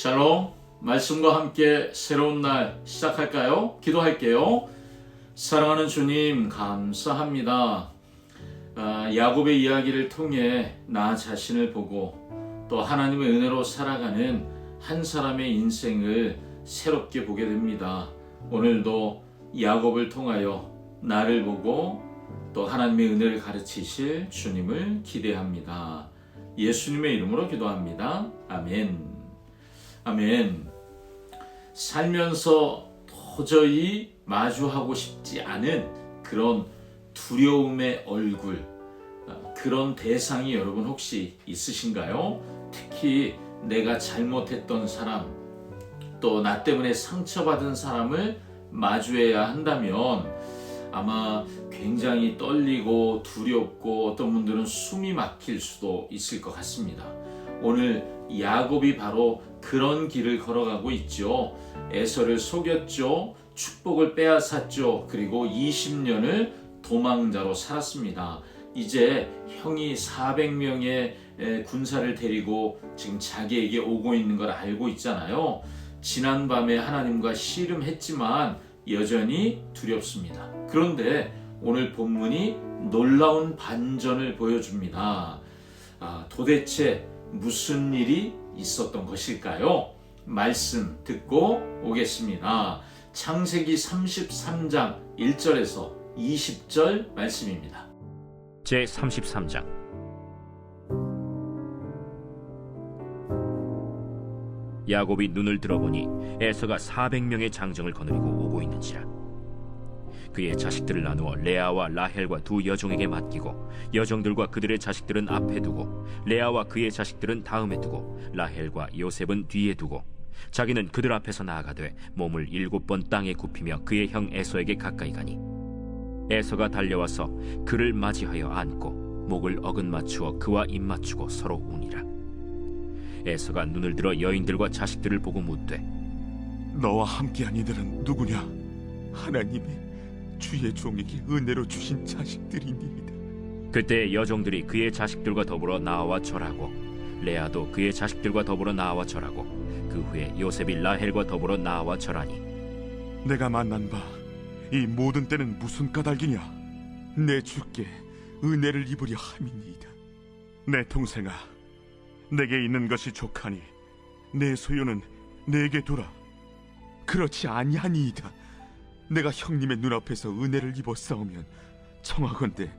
샬롬, 말씀과 함께 새로운 날 시작할까요? 기도할게요. 사랑하는 주님, 감사합니다. 야곱의 이야기를 통해 나 자신을 보고 또 하나님의 은혜로 살아가는 한 사람의 인생을 새롭게 보게 됩니다. 오늘도 야곱을 통하여 나를 보고 또 하나님의 은혜를 가르치실 주님을 기대합니다. 예수님의 이름으로 기도합니다. 아멘. 아멘. 살면서 도저히 마주하고 싶지 않은 그런 두려움의 얼굴, 그런 대상이 여러분 혹시 있으신가요? 특히 내가 잘못했던 사람, 또 나 때문에 상처받은 사람을 마주해야 한다면 아마 굉장히 떨리고 두렵고 어떤 분들은 숨이 막힐 수도 있을 것 같습니다. 오늘 야곱이 바로 그런 길을 걸어가고 있죠. 에서를 속였죠. 축복을 빼앗았죠. 그리고 20년을 도망자로 살았습니다. 이제 형이 400명의 군사를 데리고 지금 자기에게 오고 있는 걸 알고 있잖아요. 지난밤에 하나님과 씨름했지만 여전히 두렵습니다. 그런데 오늘 본문이 놀라운 반전을 보여줍니다. 도대체 무슨 일이 있었던 것일까요? 말씀 듣고 오겠습니다. 창세기 33장 1절에서 20절 말씀입니다. 제33장. 야곱이 눈을 들어보니 에서가 400명의 장정을 거느리고 오고 있는지라. 그의 자식들을 나누어 레아와 라헬과 두 여종에게 맡기고 여종들과 그들의 자식들은 앞에 두고 레아와 그의 자식들은 다음에 두고 라헬과 요셉은 뒤에 두고 자기는 그들 앞에서 나아가되 몸을 7번 땅에 굽히며 그의 형 에서에게 가까이 가니 에서가 달려와서 그를 맞이하여 안고 목을 어긋맞추어 그와 입맞추고 서로 우니라. 에서가 눈을 들어 여인들과 자식들을 보고 묻되 너와 함께한 이들은 누구냐? 하나님이 주의 종에게 은혜로 주신 자식들이니이다. 그때 여종들이 그의 자식들과 더불어 나와 절하고 레아도 그의 자식들과 더불어 나와 절하고 그 후에 요셉이 라헬과 더불어 나와 절하니 내가 만난 바 이 모든 때는 무슨 까닭이냐? 내 주께 은혜를 입으려 함이니이다. 내 동생아, 내게 있는 것이 족하니 내 소유는 내게 두라. 그렇지 아니하니이다. 내가 형님의 눈앞에서 은혜를 입어 싸우면 청하건대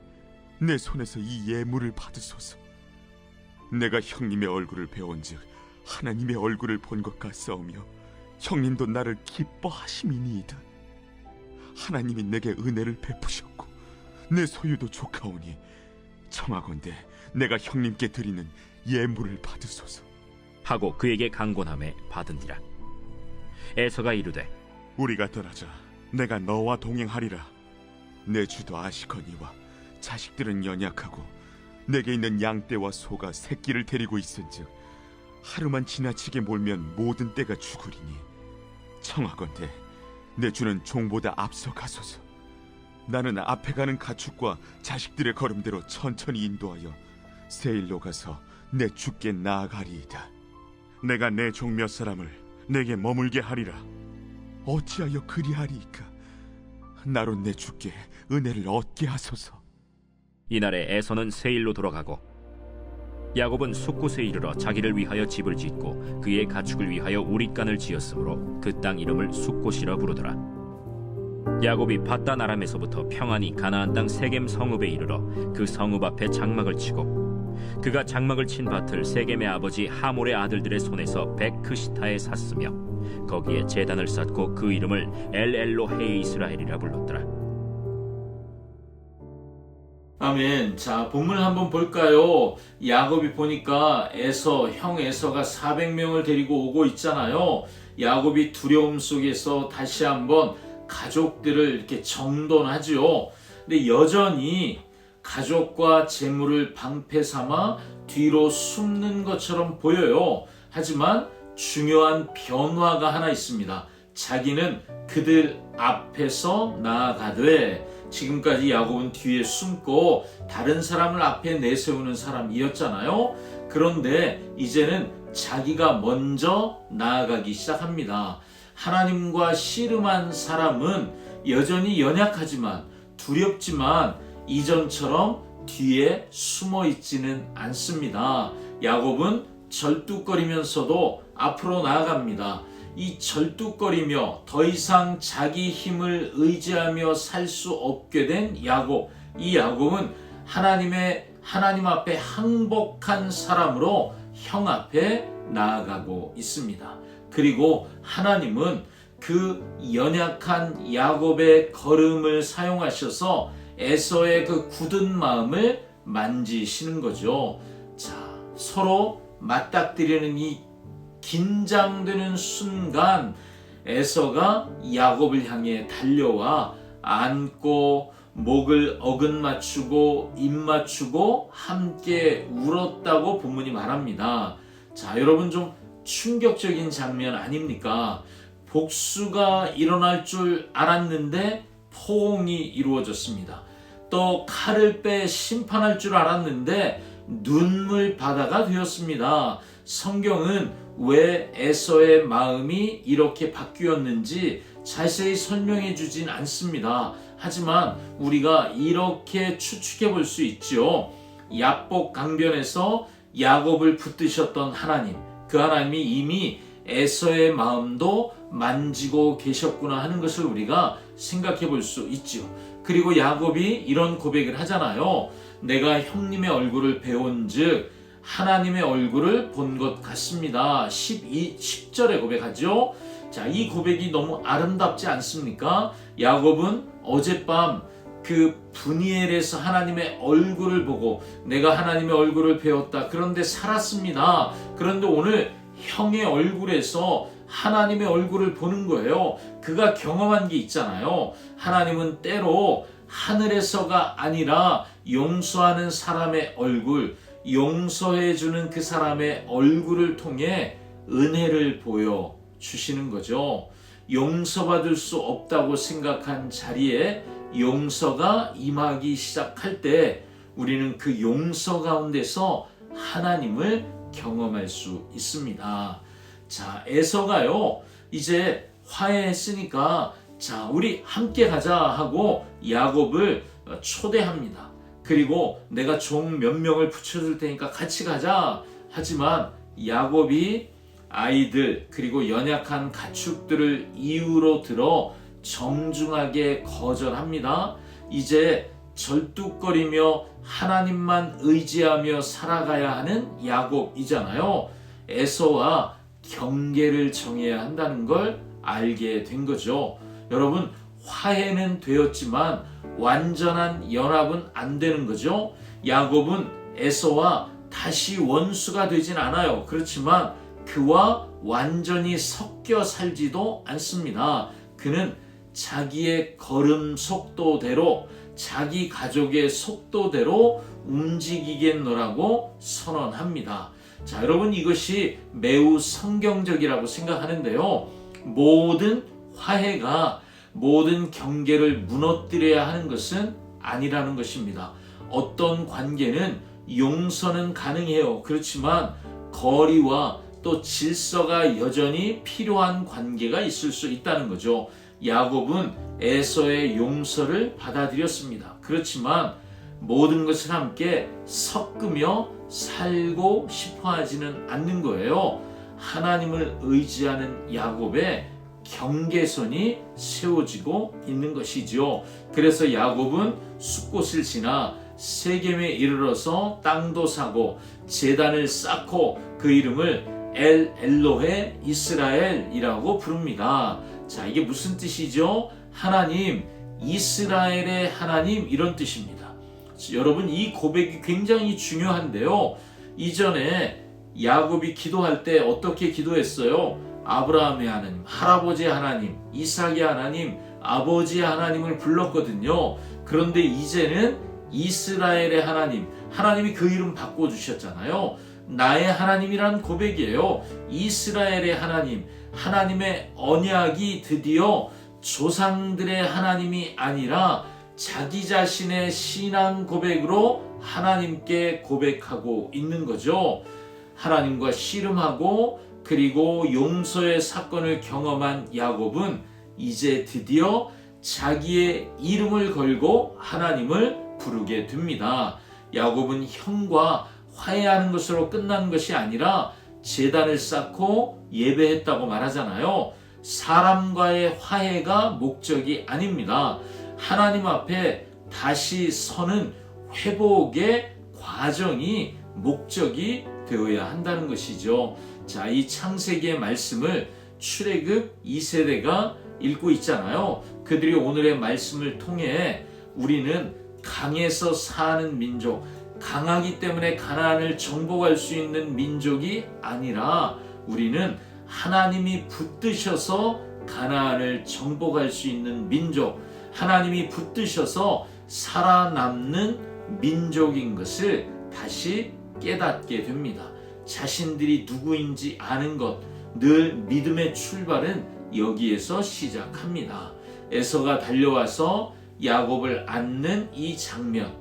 내 손에서 이 예물을 받으소서. 내가 형님의 얼굴을 배운즉 하나님의 얼굴을 본 것 같사오며 형님도 나를 기뻐하심이니이다. 하나님이 내게 은혜를 베푸셨고 내 소유도 족하오니 청하건대 내가 형님께 드리는 예물을 받으소서 하고 그에게 강권함에 받은지라. 에서가 이르되 우리가 떠나자. 내가 너와 동행하리라. 내 주도 아시거니와 자식들은 연약하고 내게 있는 양떼와 소가 새끼를 데리고 있은즉 하루만 지나치게 몰면 모든 떼가 죽으리니 청하건대 내 주는 종보다 앞서 가소서. 나는 앞에 가는 가축과 자식들의 걸음대로 천천히 인도하여 세일로 가서 내 주께 나아가리이다. 내가 내 종 몇 사람을 내게 머물게 하리라. 어찌하여 그리하리이까? 나로 내 주께 은혜를 얻게 하소서. 이날에 에서는 세일로 돌아가고 야곱은 숫곳에 이르러 자기를 위하여 집을 짓고 그의 가축을 위하여 우릿간을 지었으므로 그 땅 이름을 숫곳이라 부르더라. 야곱이 밧단 아람에서부터 평안히 가나안 땅 세겜 성읍에 이르러 그 성읍 앞에 장막을 치고 그가 장막을 친 밭을 세겜의 아버지 하몰의 아들들의 손에서 베크시타에 샀으며 거기에 제단을 쌓고 그 이름을 엘엘로헤 이스라엘이라 불렀더라. 아멘. 자, 본문을 한번 볼까요? 야곱이 보니까 형 에서가 400명을 데리고 오고 있잖아요. 야곱이 두려움 속에서 다시 한번 가족들을 이렇게 정돈하죠. 근데 여전히 가족과 재물을 방패 삼아 뒤로 숨는 것처럼 보여요. 하지만 중요한 변화가 하나 있습니다. 자기는 그들 앞에서 나아가되, 지금까지 야곱은 뒤에 숨고 다른 사람을 앞에 내세우는 사람이었잖아요. 그런데 이제는 자기가 먼저 나아가기 시작합니다. 하나님과 씨름한 사람은 여전히 연약하지만 두렵지만 이전처럼 뒤에 숨어 있지는 않습니다. 야곱은 절뚝거리면서도 앞으로 나아갑니다. 이 절뚝거리며 더 이상 자기 힘을 의지하며 살 수 없게 된 야곱. 이 야곱은 하나님 앞에 항복한 사람으로 형 앞에 나아가고 있습니다. 그리고 하나님은 그 연약한 야곱의 걸음을 사용하셔서 에서의 그 굳은 마음을 만지시는 거죠. 자, 서로 맞닥뜨리는 이 긴장되는 순간 에서가 야곱을 향해 달려와 안고 목을 어긋 맞추고 입 맞추고 함께 울었다고 본문이 말합니다. 자, 여러분 좀 충격적인 장면 아닙니까? 복수가 일어날 줄 알았는데 포옹이 이루어졌습니다. 또 칼을 빼 심판할 줄 알았는데 눈물 바다가 되었습니다. 성경은 왜 에서의 마음이 이렇게 바뀌었는지 자세히 설명해 주진 않습니다. 하지만 우리가 이렇게 추측해 볼 수 있죠. 야복 강변에서 야곱을 붙드셨던 하나님, 그 하나님이 이미 에서의 마음도 만지고 계셨구나 하는 것을 우리가 생각해 볼 수 있죠. 그리고 야곱이 이런 고백을 하잖아요. 내가 형님의 얼굴을 배운 즉 하나님의 얼굴을 본 것 같습니다. 10절에 고백하죠. 자, 이 고백이 너무 아름답지 않습니까? 야곱은 어젯밤 그 브니엘에서 하나님의 얼굴을 보고 내가 하나님의 얼굴을 배웠다. 그런데 살았습니다. 그런데 오늘 형의 얼굴에서 하나님의 얼굴을 보는 거예요. 그가 경험한 게 있잖아요. 하나님은 때로 하늘에서가 아니라 용서하는 사람의 얼굴, 용서해주는 그 사람의 얼굴을 통해 은혜를 보여주시는 거죠. 용서받을 수 없다고 생각한 자리에 용서가 임하기 시작할 때 우리는 그 용서 가운데서 하나님을 경험할 수 있습니다. 자, 에서가요 이제 화해했으니까 자, 우리 함께 가자 하고 야곱을 초대합니다. 그리고 내가 종 몇 명을 붙여줄 테니까 같이 가자. 하지만 야곱이 아이들 그리고 연약한 가축들을 이유로 들어 정중하게 거절합니다. 이제 절뚝거리며 하나님만 의지하며 살아가야 하는 야곱이잖아요. 에서와 경계를 정해야 한다는 걸 알게 된 거죠. 여러분, 화해는 되었지만 완전한 연합은 안 되는 거죠. 야곱은 에서와 다시 원수가 되진 않아요. 그렇지만 그와 완전히 섞여 살지도 않습니다. 그는 자기의 걸음 속도대로 자기 가족의 속도대로 움직이겠노라고 선언합니다. 자, 여러분 이것이 매우 성경적이라고 생각하는데요. 모든 화해가 모든 경계를 무너뜨려야 하는 것은 아니라는 것입니다. 어떤 관계는 용서는 가능해요. 그렇지만 거리와 또 질서가 여전히 필요한 관계가 있을 수 있다는 거죠. 야곱은 에서의 용서를 받아들였습니다. 그렇지만 모든 것을 함께 섞으며 살고 싶어 하지는 않는 거예요. 하나님을 의지하는 야곱의 경계선이 세워지고 있는 것이죠. 그래서 야곱은 숫곳을 지나 세겜에 이르러서 땅도 사고 제단을 쌓고 그 이름을 엘로헤 이스라엘이라고 부릅니다. 자, 이게 무슨 뜻이죠? 하나님, 이스라엘의 하나님, 이런 뜻입니다. 여러분, 이 고백이 굉장히 중요한데요. 이전에 야곱이 기도할 때 어떻게 기도했어요? 아브라함의 하나님, 할아버지의 하나님, 이삭의 하나님, 아버지의 하나님을 불렀거든요. 그런데 이제는 이스라엘의 하나님, 하나님이 그 이름 바꿔주셨잖아요. 나의 하나님이란 고백이에요. 이스라엘의 하나님, 하나님의 언약이 드디어 조상들의 하나님이 아니라 자기 자신의 신앙 고백으로 하나님께 고백하고 있는 거죠. 하나님과 씨름하고 그리고 용서의 사건을 경험한 야곱은 이제 드디어 자기의 이름을 걸고 하나님을 부르게 됩니다. 야곱은 형과 화해하는 것으로 끝난 것이 아니라 제단을 쌓고 예배했다고 말하잖아요. 사람과의 화해가 목적이 아닙니다. 하나님 앞에 다시 서는 회복의 과정이 목적이 되어야 한다는 것이죠. 자, 이 창세기의 말씀을 출애굽 2세대가 읽고 있잖아요. 그들이 오늘의 말씀을 통해 우리는 강해서 사는 민족, 강하기 때문에 가나안을 정복할 수 있는 민족이 아니라 우리는 하나님이 붙드셔서 가나안을 정복할 수 있는 민족, 하나님이 붙드셔서 살아남는 민족인 것을 다시 깨닫게 됩니다. 자신들이 누구인지 아는 것, 늘 믿음의 출발은 여기에서 시작합니다. 에서가 달려와서 야곱을 안는 이 장면,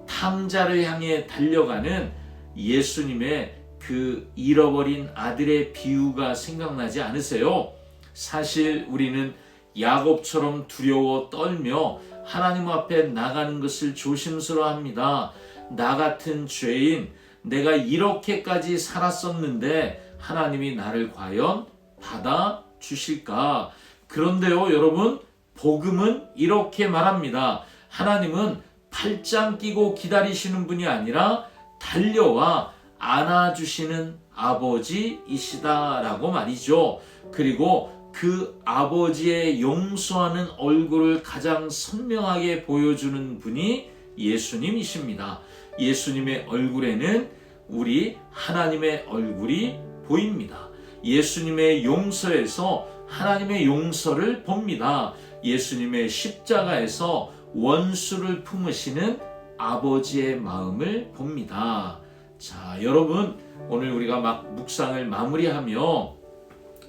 탕자를 향해 달려가는 예수님의 그 잃어버린 아들의 비유가 생각나지 않으세요? 사실 우리는 야곱처럼 두려워 떨며 하나님 앞에 나가는 것을 조심스러워합니다. 나 같은 죄인, 내가 이렇게까지 살았었는데 하나님이 나를 과연 받아주실까? 그런데요, 여러분, 복음은 이렇게 말합니다. 하나님은 팔짱 끼고 기다리시는 분이 아니라 달려와 안아주시는 아버지이시다라고 말이죠. 그리고 그 아버지의 용서하는 얼굴을 가장 선명하게 보여주는 분이 예수님이십니다. 예수님의 얼굴에는 우리 하나님의 얼굴이 보입니다. 예수님의 용서에서 하나님의 용서를 봅니다. 예수님의 십자가에서 원수를 품으시는 아버지의 마음을 봅니다. 자, 여러분, 오늘 우리가 막 묵상을 마무리하며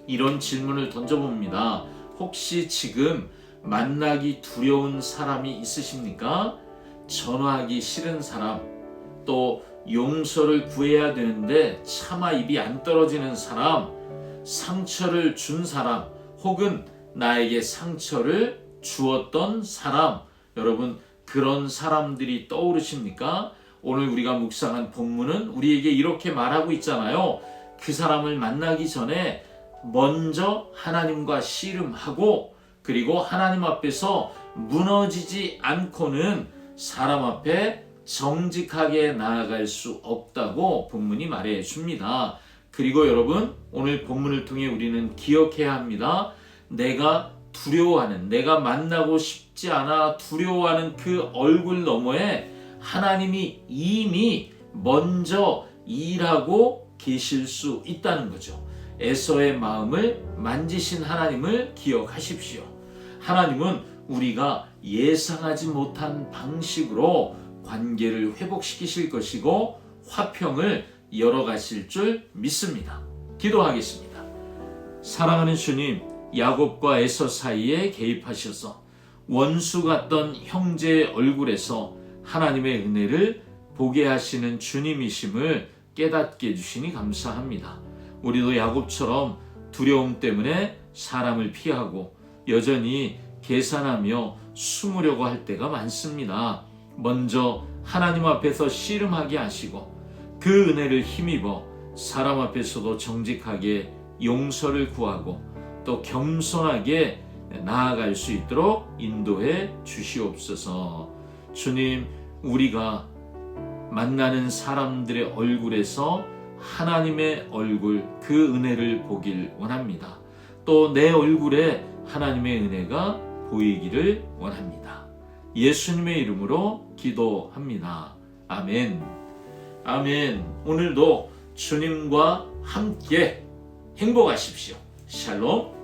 이런 질문을 던져봅니다. 혹시 지금 만나기 두려운 사람이 있으십니까? 전화하기 싫은 사람, 또 용서를 구해야 되는데 차마 입이 안 떨어지는 사람, 상처를 준 사람, 혹은 나에게 상처를 주었던 사람, 여러분, 그런 사람들이 떠오르십니까? 오늘 우리가 묵상한 본문은 우리에게 이렇게 말하고 있잖아요. 그 사람을 만나기 전에 먼저 하나님과 씨름하고 그리고 하나님 앞에서 무너지지 않고는 사람 앞에 정직하게 나아갈 수 없다고 본문이 말해 줍니다. 그리고 여러분, 오늘 본문을 통해 우리는 기억해야 합니다. 내가 두려워하는, 내가 만나고 싶지 않아 두려워하는 그 얼굴 너머에 하나님이 이미 먼저 일하고 계실 수 있다는 거죠. 에서의 마음을 만지신 하나님을 기억하십시오. 하나님은 우리가 예상하지 못한 방식으로 관계를 회복시키실 것이고 화평을 열어가실 줄 믿습니다. 기도하겠습니다. 사랑하는 주님, 야곱과 에서 사이에 개입하셔서 원수 같던 형제의 얼굴에서 하나님의 은혜를 보게 하시는 주님이심을 깨닫게 해주시니 감사합니다. 우리도 야곱처럼 두려움 때문에 사람을 피하고 여전히 계산하며 숨으려고 할 때가 많습니다. 먼저 하나님 앞에서 씨름하게 하시고 그 은혜를 힘입어 사람 앞에서도 정직하게 용서를 구하고 또 겸손하게 나아갈 수 있도록 인도해 주시옵소서. 주님, 우리가 만나는 사람들의 얼굴에서 하나님의 얼굴, 그 은혜를 보길 원합니다. 또 내 얼굴에 하나님의 은혜가 보이기를 원합니다. 예수님의 이름으로 기도합니다. 아멘. 아멘. 오늘도 주님과 함께 행복하십시오. 샬롬.